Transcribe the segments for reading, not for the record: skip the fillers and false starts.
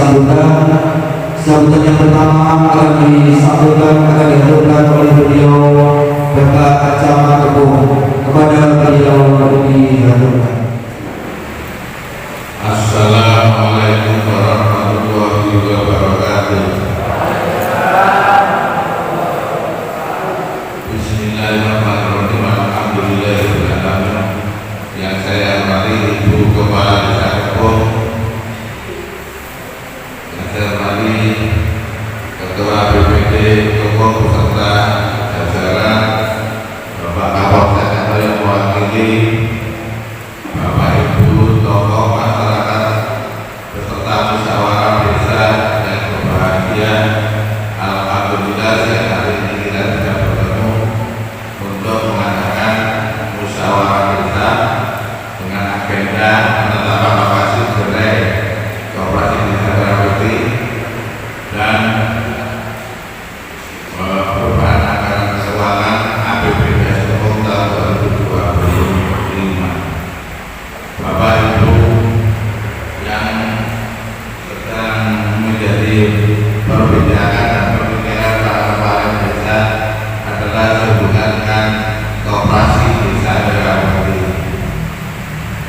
sambutan yang pertama akan dihaturkan oleh beliau Bapak Camat Teguh. Kepada beliau dihaturkan. Assalamualaikum warahmatullahi wabarakatuh. Bismillahirrahmanirrahim. Alhamdulillahirabbil alamin. Yang saya hormati Ibu Kepala Desa Kebon, yang saya hormati Ketua BPD Kebon beserta jajaran, Bapak Kapolsek yang mewakili, Bapak Ibu tokoh masyarakat beserta musyawarah desa yang berbahagia. Alhamdulillah siang hari ini kita bisa bertemu untuk mengadakan musyawarah desa dengan agenda penetapan lokasi gerai Koperasi Desa Merahputih dan perubahan anggaran keuangan APBD umum tahun 2025. Bapak Ibu yang sedang menjadi perbincangan dan pemikiran para kepala desa adalah sehubungan dengan Koperasi Desa Merahputih.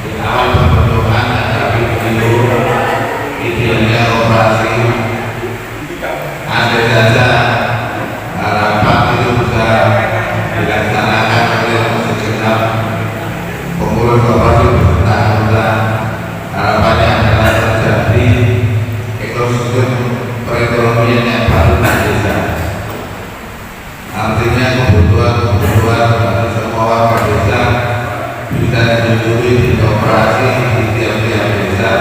Di awal pembentukan APBD idealnya operasi andai saja harapan itu bisa dilaksanakan oleh segenap pengurus koperasi beserta anggota. Harapannya adalah terjadi ekosistem perekonomian yang baru di desa. Artinya kebutuhan dari semua warga desa bisa dicukupi di koperasi di tiap-tiap desa,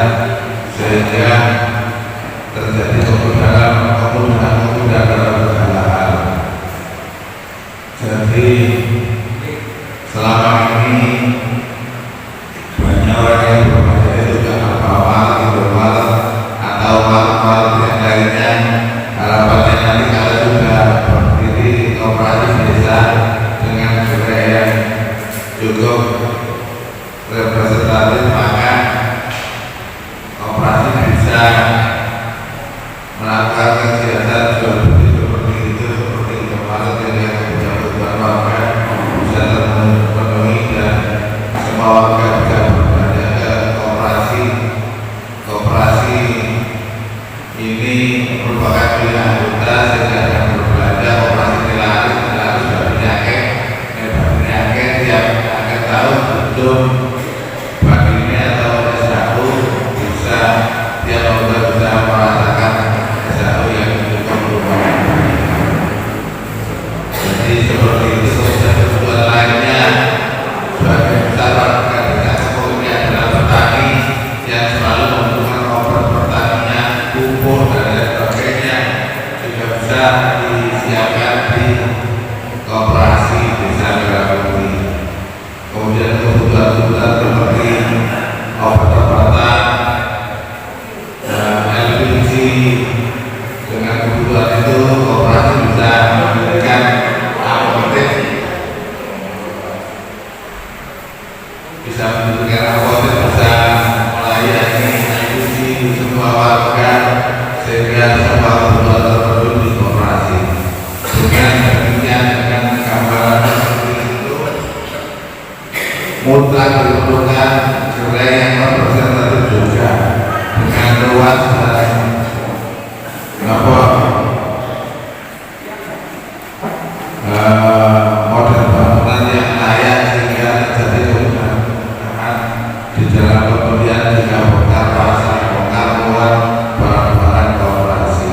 sehingga terjadi kemudahan dalam segala hal. Jadi selama ini banyak orang yang berbahaya juga apa-apa Indomaret atau maret yang lainnya. Harapannya nanti kalau sudah berdiri koperasi desa dengan gerai yang cukup representatif, maka koperasi bisa melakukan kegiatan jual beli seperti itu, seperti Indomaret yang punya kebutuhan warga bisa terpenuhi dan semua warga bisa berbelanja ke koperasi. Koperasi ini merupakan pilihan anggota sehingga yang berbelanja koperasi nelaris penyakit tiap akhir tahun untuk baginya atau SHU bisa tiap anggota bisa merasakan SHU yang cukup merupakan. Jadi seperti itu. Kebutuhan lainnya sebagai besar warga desa umumnya adalah petani yang selalu membutuhkan obat pertanian, pupuk dan lain sebagainya juga bisa disiapkan di Koperasi Desa Merahputih. Kemudian kebutuhan seperti obat-obatan, LPG, dengan kebutuhan itu koperasi bisa memberikan apotek, bisa melayani LPG semua warga sehingga semua kebutuhan terpenuhi di koperasi. Dengan demikian, dengan gambaran seperti itu, mutlak diperlukan gerai yang representatif juga dengan luas dan model bangunan yang layak sehingga terjadi kemudahan di dalam pembelian juga bongkar pasang, bongkar muat barang-barang koperasi.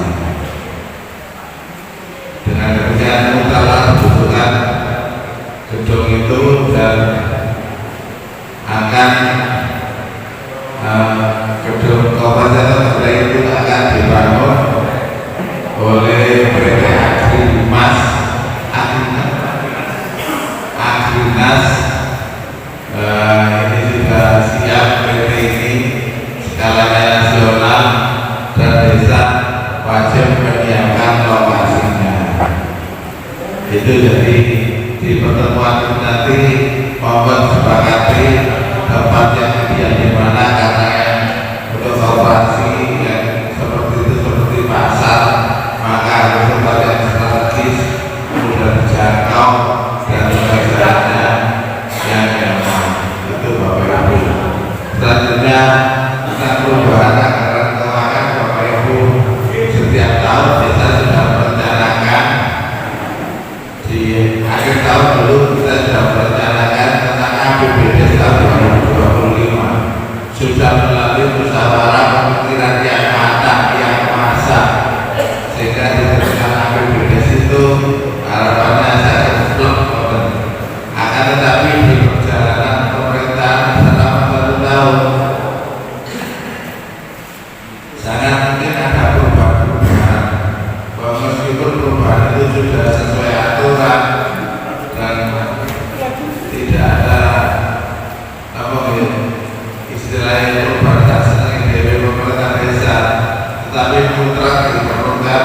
Dengan demikian mutlak dibutuhkan gedung itu dan akan gedung koperasi itu akan dibangun oleh PT Agrimas ini sudah siap. PT ini skalanya nasional dan desa wajib menyiapkan lokasinya. Itu jadi di pertemuan nanti mohon sepakati tempat yang ideal di mana, karena untuk operasi yang seperti Jangan mungkin ada perubahan-perubahan, bahwa meskipun perubahan itu sudah sesuai aturan dan tidak ada apa ya istilahnya perubahan tak senang dari pemerintah desa, tetapi mutlak diperlukan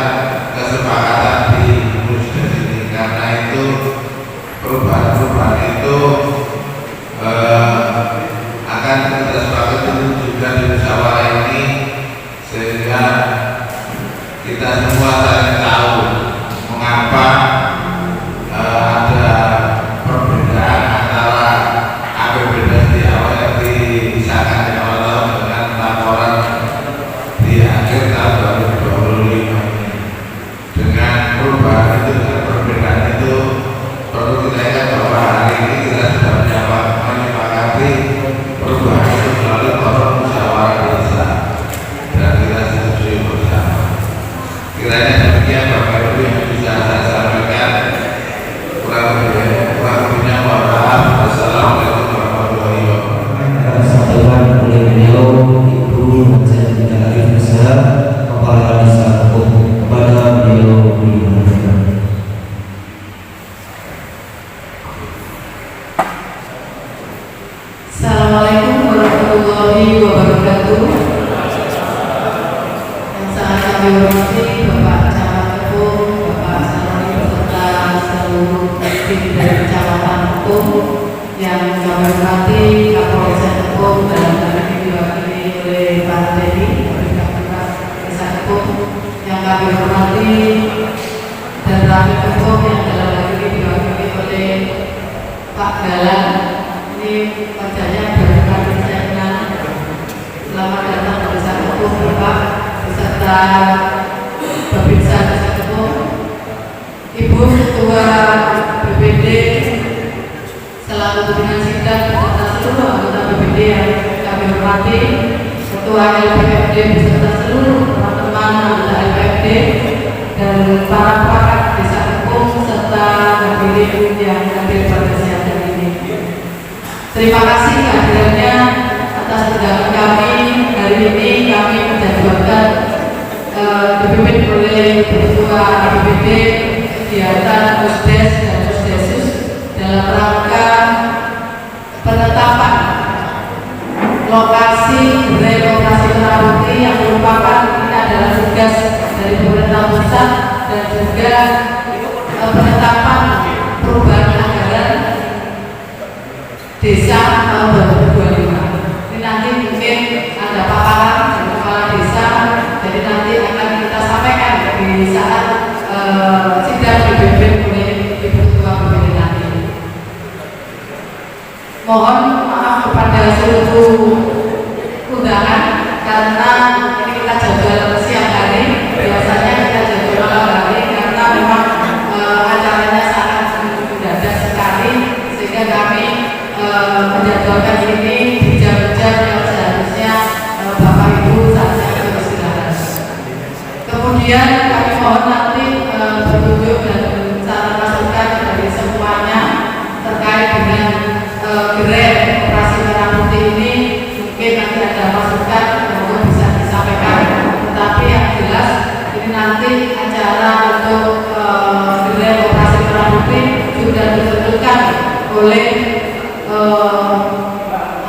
kesepakatan di musda ini, karena itu perubahan-perubahan itu akan kita sepakati juga di musyawarah ini, sehingga kita semua saling tahu mengapa ada perbedaan antara APBD di awal yang disahkan di awal tahun dengan laporan di akhir tahun 2025 ini. Dengan perubahan itu, dengan perbedaan itu, perlu kita ingat bahwa hari ini kita sudah menyepakati perubahan itu melalui forum musyawarah desa dan kita setujui bersama. Kiranya demikian Bapak Ibu yang bisa saya sampaikan. Kurang lebihnya mohon maaf. Wassalamualaikum warahmatullahi wabarakatuh. Sampaikan oleh beliau Ibu Haji Arif Musa, Kepala Desa Hukum, kepada beliau dimuliakan. Assalamualaikum warahmatullahi wabarakatuh. Yang sangat kami hormati Bapak Camat Hukum, Bapak Saloni beserta seluruh tim dari Kecamatan Hukum, yang kami hormati Kapolres Hukum dan kami diwakili oleh Pak Teddy, Kapolres Desa Hukum, yang kami hormati dan Rakyat Hukum yang dalam hal ini diwakili oleh Pak Galang. Ini wajahnya baru kali saya kenal. Selamat datang ke Desa Hukum Bapak beserta Babinsa Desa Hukum, Ibu Ketua BPD selaku pimpinan sidang beserta seluruh anggota BPD yang kami hormati, Ketua LPFD beserta seluruh teman-teman anggota LPFD dan para pakar Desa Hukum serta hadirin yang hadir pada siang hari ini. Terima kasih kehadirannya atas undangan kami hari ini. Kami menjadwalkan dipimpin oleh Ketua BPD kegiatan Pusdes dan Pusdesus dalam rangka penetapan lokasi gerai operasi Merah yang merupakan ini adalah tugas dari pemerintah pusat dan juga penetapan perubahan anggaran desa tahun 2025. Ini nanti mungkin ada paparan dari kepala desa, jadi nanti akan kita sampaikan di saat sidang dipimpin oleh Ibu Ketua BPD nanti. Mohon maaf kepada seluruh undangan karena ini kita jadwal siang hari, biasanya kita jadwal malam hari karena memang acaranya sangat mendadak sekali, sehingga kami menjadwalkan ini di jam-jam yang seharusnya Bapak Ibu saatnya beristirahat. Kemudian kami mohon nanti petunjuk dan saran masukan dari semuanya terkait dengan gerai operasi Merah Putih ini. Mungkin nanti ada masukan yang bisa disampaikan, tetapi yang jelas ini nanti acara untuk gerai operasi Merah Putih sudah ditentukan oleh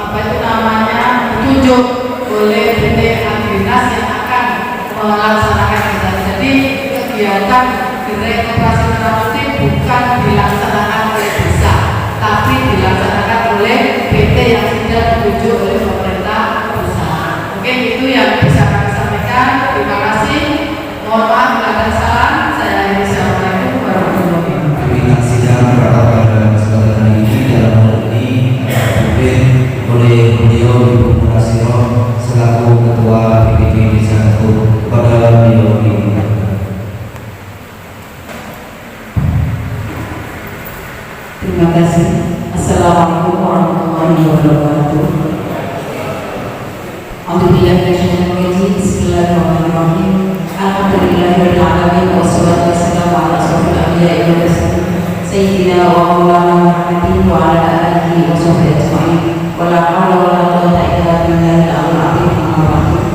apa itu namanya, ditunjuk oleh PT Agrinas yang akan melaksanakan kita. Jadi kegiatan gerai operasi Merah Putih bukan dilaksanakan oleh desa, tapi dilaksanakan oleh PT yang sudah ditunjuk oleh pemerintah pusat. Mungkin itu yang bisa kami sampaikan. Terima kasih. Mohon maaf bila ada salah. Saya Assalamualaikum warahmatullahi wabarakatuh. Pimpinan sidang pada kesempatan hari ini dalam hal ini dipimpin oleh beliau Ibu Munasiro selaku Ketua BPD Desa Hukum, kepada beliau dimuliakan. Terima kasih. Assalamualaikum warahmatullahi wabarakatuh. Bismillahirrahmanirrahim. Alhamdulillahirabbil alamin wassalatu wassalamu ala asyrofil anbiya'i wal mursalin sayyidina wa maulana Muhammadin wa ala alihi wa sahbihi ajma'in. Wa la haula wa la quwwata illa billahil aliyyil azim.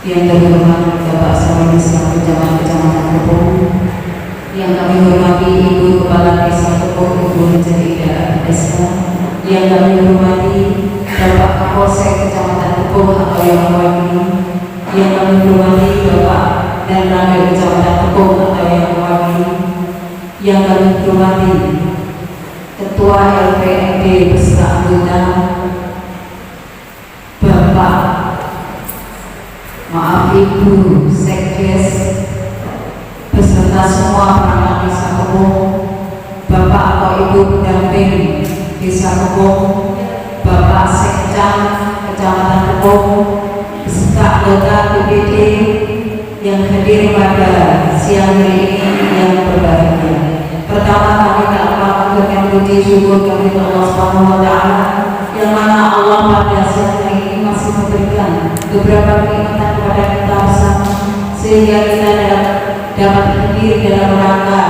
yang terhormat Bapak Saudara selaku Camat Kecamatan Kebon, yang kami hormati Ibu Kepala Desa Kebon Ibu Ida Desa, yang kami hormati Bapak Kapolsek Kecamatan Kebon atau yang mewakili, yang kami hormati Bapak dan Ramil Kecamatan Kebon atau yang mewakili, yang kami hormati Ketua LPMD beserta anggota, Bapak Ibu Sekdes beserta semua perangkat Desa Kebon, Bapak atau Ibu pendamping Desa Kebon, Bapak Sekcam Kecamatan Kebon beserta anggota BPD yang hadir pada siang hari ini yang berbahagia. Pertama kami tak lupa mengaturkan puji syukur kami Allah Subhanahu wa Ta'ala, yang mana Allah pada siang hari ini masih memberikan beberapa kenikmatan kepada kita bersama, sehingga kita dapat hadir dalam rangka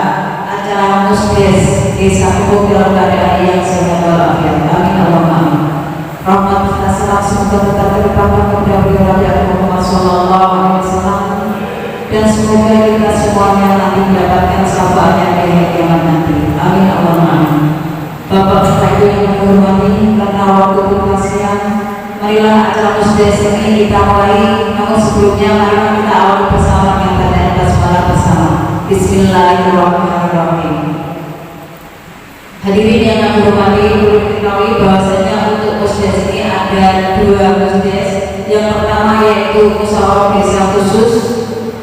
acara Musdes Desa Kebon dalam keadaan yang sehat walafiat. Amin Allahumma amin. Rahmat kita salam semoga tetap terlimpahkan kepada beliau Muhammad Sallallahu Alaihi Wasallam, dan semoga kita semuanya nanti mendapatkan syafaatnya di hari kiamat nanti. Amin Allahumma amin. Bapak Ibu yang menghormati, karena waktu kita siang, marilah acara Musdes ini kita mulai. Namun sebelumnya marilah kita awali bersama dengan bacaan basmalah bersama. Bismillahirrahmanirrahim. Hadirin yang kami hormati, perlu diketahui bahwasanya untuk Musdes ini ada dua Musdes. Yang pertama yaitu musyawarah desa khusus,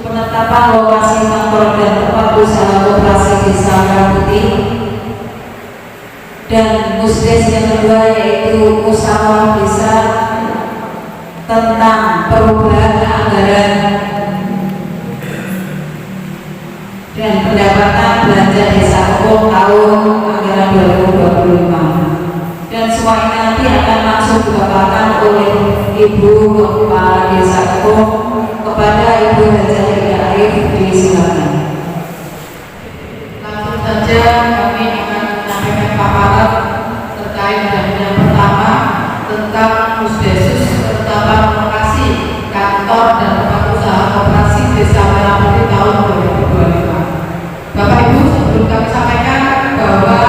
penetapan lokasi kantor dan tempat usaha koperasi desa Merah Putih, dan Musdes yang kedua yaitu musyawarah desa tentang perubahan anggaran dan pendapatan belanja Desa Kebon tahun anggaran 2025, dan semua ini nanti akan langsung dipaparkan oleh Ibu Kepala Desa Kebon kepada Ibu Hajah Ida Arif. Disilakan. Langsung saja kami akan menyampaikan paparan terkait dengan yang pertama tentang Musdesus penetapan lokasi kantor dan tempat usaha koperasi Desa Merah Putih tahun 2025. Bapak Ibu, sebelum kami sampaikan bahwa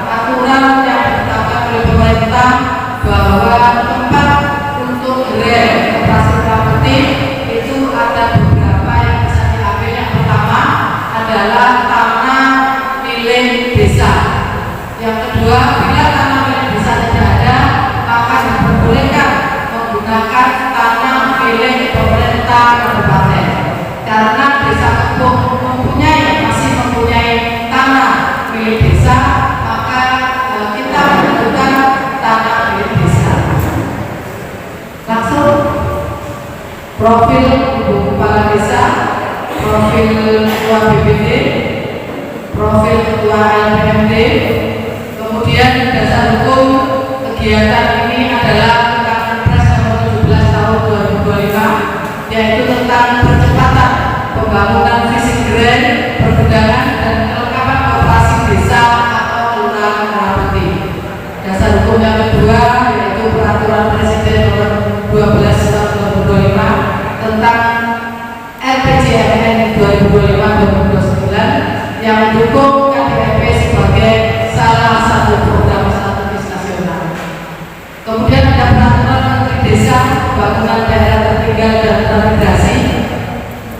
aturan yang ditetapkan oleh pemerintah bahwa tempat untuk gerai koperasi Merah Putih itu ada beberapa yang bisa diambil. Yang pertama adalah tanah milik desa. Yang kedua, bila tanah milik desa tidak ada, maka diperbolehkan menggunakan tanah milik pemerintah kabupaten. Karena Desa Kebon masih mempunyai tanah milik desa, maka kita membutuhkan tanah milik desa. Langsung profil Ibu Kepala Desa, profil Ketua BPD, profil Ketua LPMD, kemudian dasar hukum kegiatan ini adalah Perpres nomor 17 tahun 2025, yaitu tentang percepatan pembangunan fisik gerai, pergudangan dan kelengkapan koperasi desa atau kelurahan Merah Putih. Dasar hukum yang kedua yaitu Peraturan Presiden nomor 12 tahun 2025 tentang RPJMN 2025-2029 yang mendukung KDRP sebagai salah satu program strategis nasional. Kemudian ada Peraturan Menteri Desa, Pembangunan Daerah Tertinggal dan Transmigrasi,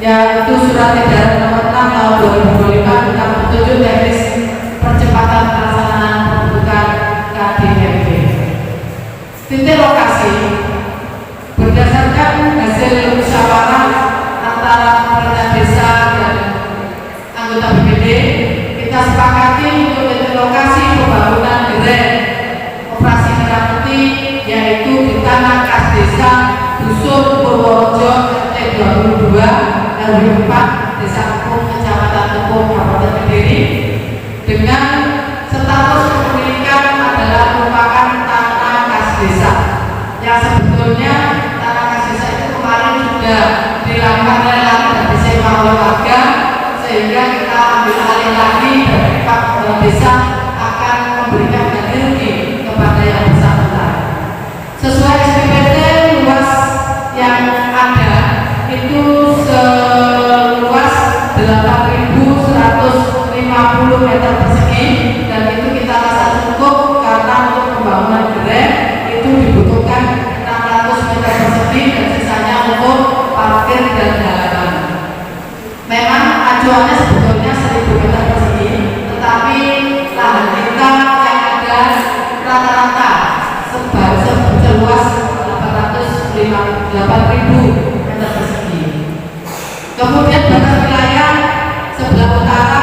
yaitu Surat Edaran Nomor 6 Tahun 2025 tentang petunjuk teknis percepatan pelaksanaan pembentukan KDRP. Titik lokasi berdasarkan hasil musyawarah antara pemerintah desa dan anggota BPD, kita sepakati untuk titik lokasi pembangunan gerai koperasi Merah Putih yaitu di tanah kas desa Dusun Purworejo RT 22 RW 4 Desa Kebon Kecamatan Kebon Kabupaten Kediri, dengan status kepemilikan adalah merupakan tanah kas desa yang sebetulnya tanah kas desa itu kemarin sudah dilakukan lelang dan disewa oleh warga, sehingga kita ambil alih lagi dari Pak Desa akan memberikan ganti rugi kepada yang bersangkutan. Sesuai SPPT luas yang ada itu Kemudian batas wilayah sebelah utara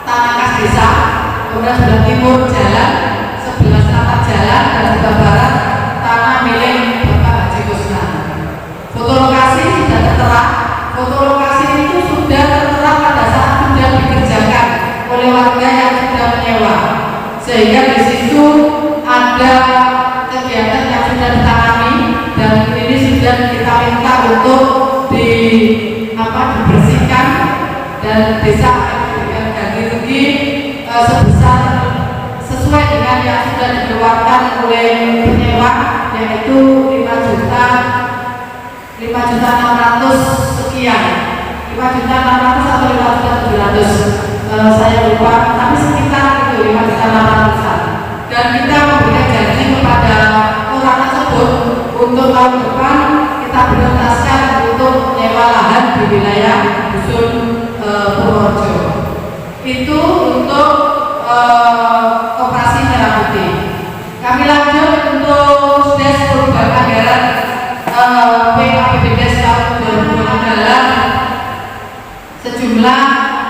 tanah kas desa, kemudian sebelah timur jalan, sebelah selatan jalan, dan sebelah barat tanah milik Bapak Haji Kusnan. Foto lokasi sudah tertera. Foto lokasi itu sudah tertera pada saat sudah dikerjakan oleh warga yang sudah menyewa, sehingga di situ ada kegiatan yang sudah ditangani dan ini sudah kita minta untuk dibersihkan dan desa dengan ganti rugi sebesar sesuai dengan yang sudah dikeluarkan oleh penyewa, yaitu 5.600.000 sekian, 5.600.000 atau 5.700.000, saya lupa, tapi sekitar itu 5.600.000. Dan kita memberikan janji kepada orang tersebut untuk tahun depan kita prioritaskan untuk menyewa lahan di wilayah dusun Purworejo. Itu untuk operasi merah putih. Kami lanjut untuk des perubahan anggaran PAPBD tahun 2016 sejumlah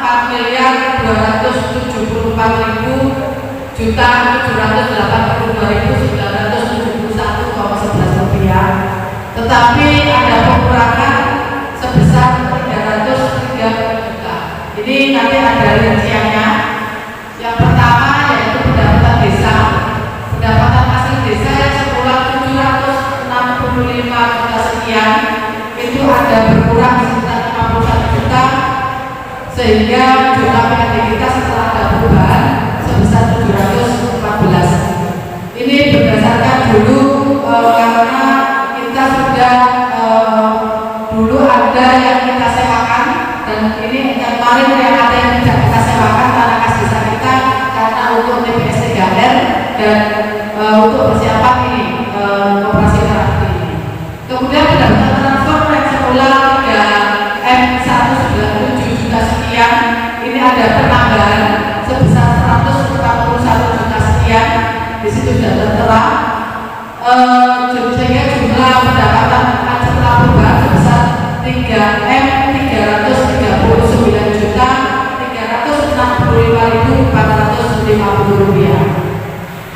4.287.782.971,11 rupiah, tetapi ada pengurangan sebesar 303 juta. Ini nanti ada rinciannya. Yang pertama yaitu pendapatan desa. Pendapatan asli desa yang semula 765 juta sekian, itu ada berkurang sekitar 51 juta, sehingga jumlah PND kita setelah ada perubahan sebesar 714. Ini berdasarkan dulu karena kita sudah dulu ada yang kita sewakan, dan ini yang kemarin yang ada yang tidak kita sewakan tanah kas desa kita karena untuk TPS 3R dan untuk persiapan ini operasi terapi ini. Kemudian pendapatan transfer yang semula 3M197 juta sekian, ini ada penambahan sebesar 141 juta sekian, di situ sudah tertera. Sehingga jumlah pendapatan setelah perubahan sebesar 3M339 juta 365.450 rupiah.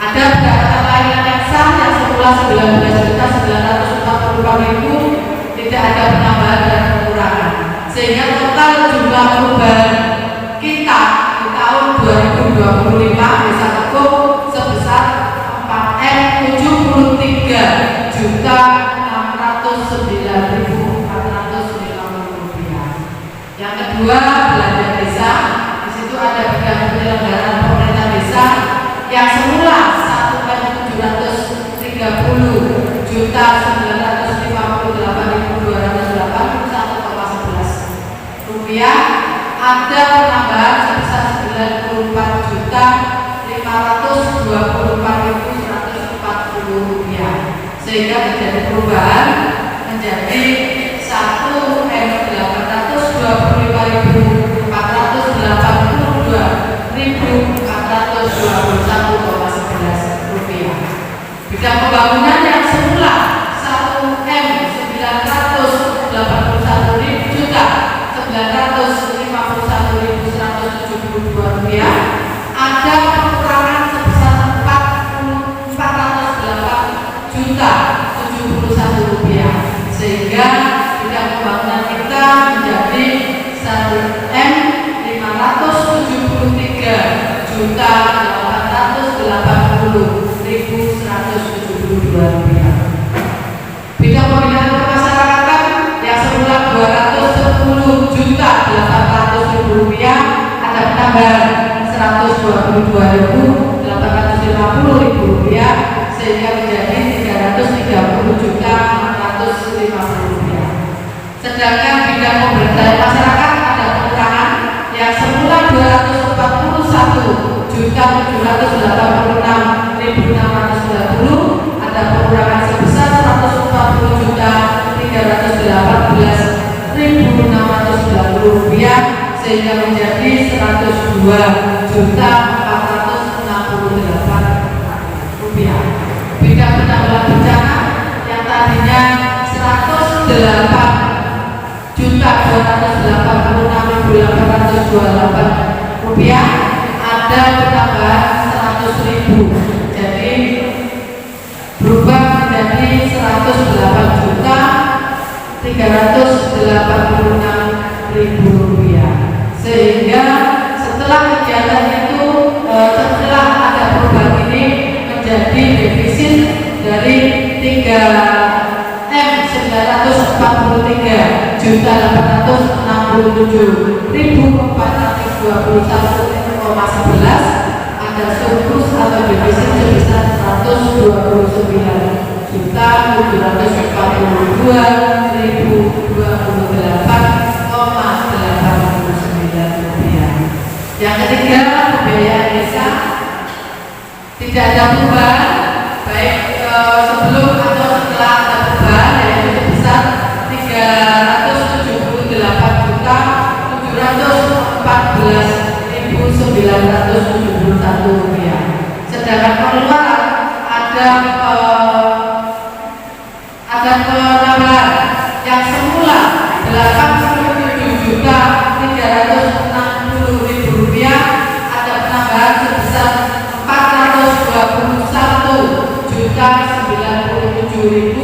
Ada pendapatan layanan yang sah yang semula 19.945.000, tidak ada penambahan dan pengurangan, sehingga total jumlah perubahan kita di tahun 2025 bisa cukup sebesar 4.073.609.450 rupiah. Yang kedua, belanja desa. Di situ ada bidang penyelenggaraan pemerintah desa yang semula 1.730.958.281,11 rupiah. Ada penambahan sebesar 94.524.140 rupiah, sehingga terjadi perubahan menjadi 1.882.421,11 rupiah. Bidang pembangunan yang semula 1.981.951.172 rupiah, ada pengurangan sebesar 408.071 rupiah, sehingga bidang pembangunan kita menjadi 1.579.880.172 rupiah. Bidang pembinaan kemasyarakatan yang semula 210.800.000 rupiah, ada penambahan 122.850.000 rupiah, sehingga menjadi 330.450 rupiah. Sedangkan bidang pemberdayaan masyarakat ada pengurangan yang semula 241.786.690, ada pengurangan sebesar 140.318.690 rupiah, sehingga menjadi 102.468 rupiah. Bidang penanggulangan bencana yang tadinya 108.200.000 rupiah, ada penambahan 100.000. Jadi berubah menjadi 108.386.000 rupiah. Sehingga setelah kegiatan itu, setelah ada perubahan ini menjadi defisit dari 3.867.421,11 ada surplus atau defisit sebesar 129.728,89 rupiah. Yang ketiga, pembiayaan desa tidak ada perubahan baik sebelum atau setelah ada perubahan, yaitu sebesar 377.814.971 rupiah. Sedangkan pengeluaran ada penambahan yang semula 87.360.000 rupiah, ada penambahan sebesar 421.097.000,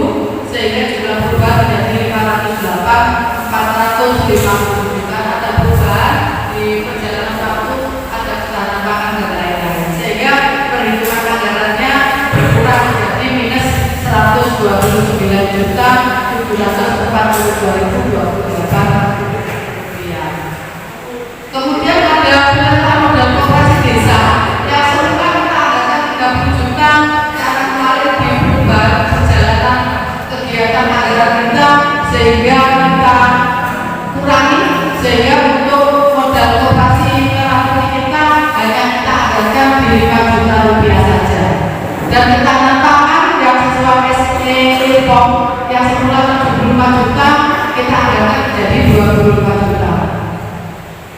sehingga jumlah perubahan menjadi 508.450 juta. Ada perubahan di perjalanan waktu, ada ketahanan pangan dan lain-lain, sehingga perhitungan anggarannya berkurang menjadi minus 129.742.028 rupiah. Kemudian ada penataan modal koperasi desa yang semula kita anggarkan 30 juta, karena kemarin di perubahan perjalanan kegiatan anggaran kita sehingga kita kurangi, sehingga untuk modal koperasi keraton kita hanya kita anggarkan di 5 juta rupiah saja. Dan ketahanan pangan yang sesuai SP Pom yang semula 75 juta kita anggarkan menjadi 25 juta.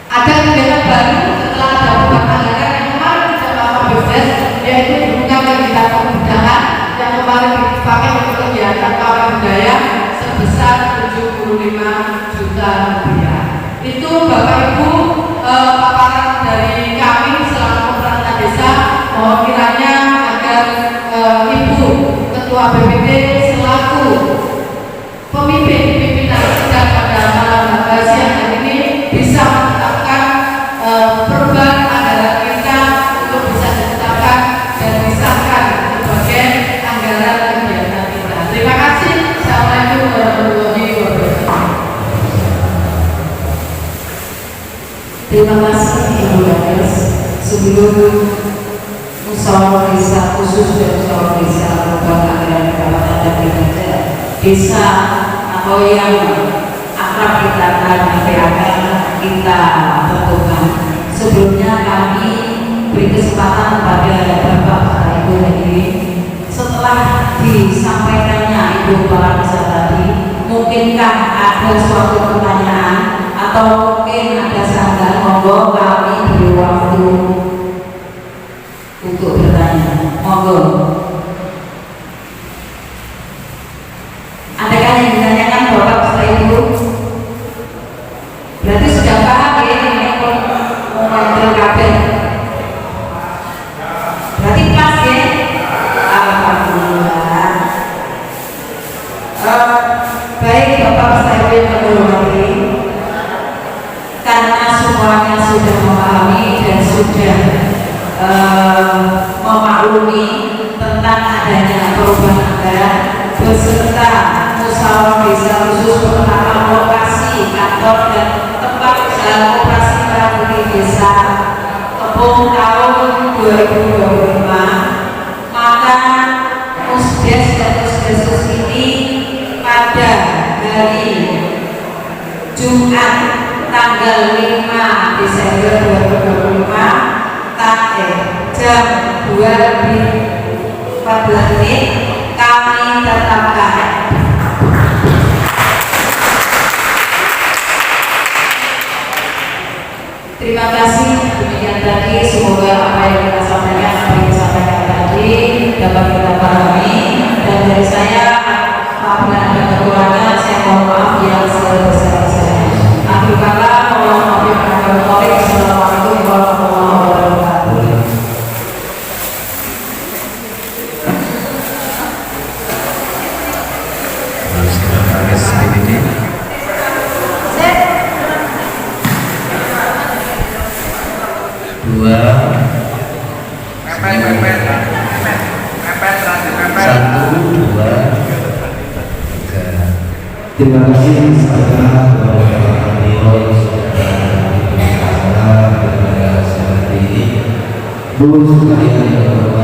Ada kegiatan baru setelah ada perubahan anggaran yang kemarin tidak lama BUMDes, yaitu dukungan kegiatan kemudahan yang kemarin dipakai untuk kegiatan kawan budaya sebesar 75 juta rupiah. Itu Bapak Ibu paparan dari kami selaku pemerintah desa. Mohon kiranya agar Ibu Ketua BPD selaku pimpinan sidang pada malam siang hari ini bisa menetapkan perubahan anggaran kita untuk bisa ditetapkan dan disahkan sebagai anggaran kegiatan kita. Terima kasih. Assalamualaikum warahmatullahi wabarakatuh. Terima kasih Ibu Danes. Sebelum musyawarah desa khusus dan musyawarah desa perubahan anggaran pendapatan dan kinerja desa atau yang akrab kita PAK kita tentukan. Sebelumnya kami beri kesempatan kepada Bapak Ibu Hadirin, setelah disampaikannya Ibu Baranisa tadi, mungkinkah ada suatu pertanyaan atau mungkin ada sanggahan? Monggo kami beri waktu untuk bertanya. Monggo. Adakah yang ditanyakan Bapak Bapak Ibu? Berarti sudah paham ya ini mengambil kabel. Berarti pas ya. Alhamdulillah. Baik Bapak Bapak Ibu yang hormati, karena semuanya sudah memahami dan sudah memaklumi tentang adanya perubahan anggaran beserta musyawarah desa khusus penetapan lokasi kantor dan tempat usaha koperasi Pramuka Desa Tepung tahun 2025, maka Musdes dan Musdesus ini pada hari Jumat tanggal 5 Desember 2025 jam 2:14 kami tetapkan terima kasih. Demikian tadi, semoga apa yang kita sampaikan, apa yang disampaikan tadi dapat kita pahami, dan dari saya apabila ada kekurangan saya mohon maaf yang sebesar-besarnya. Bu sekalian yang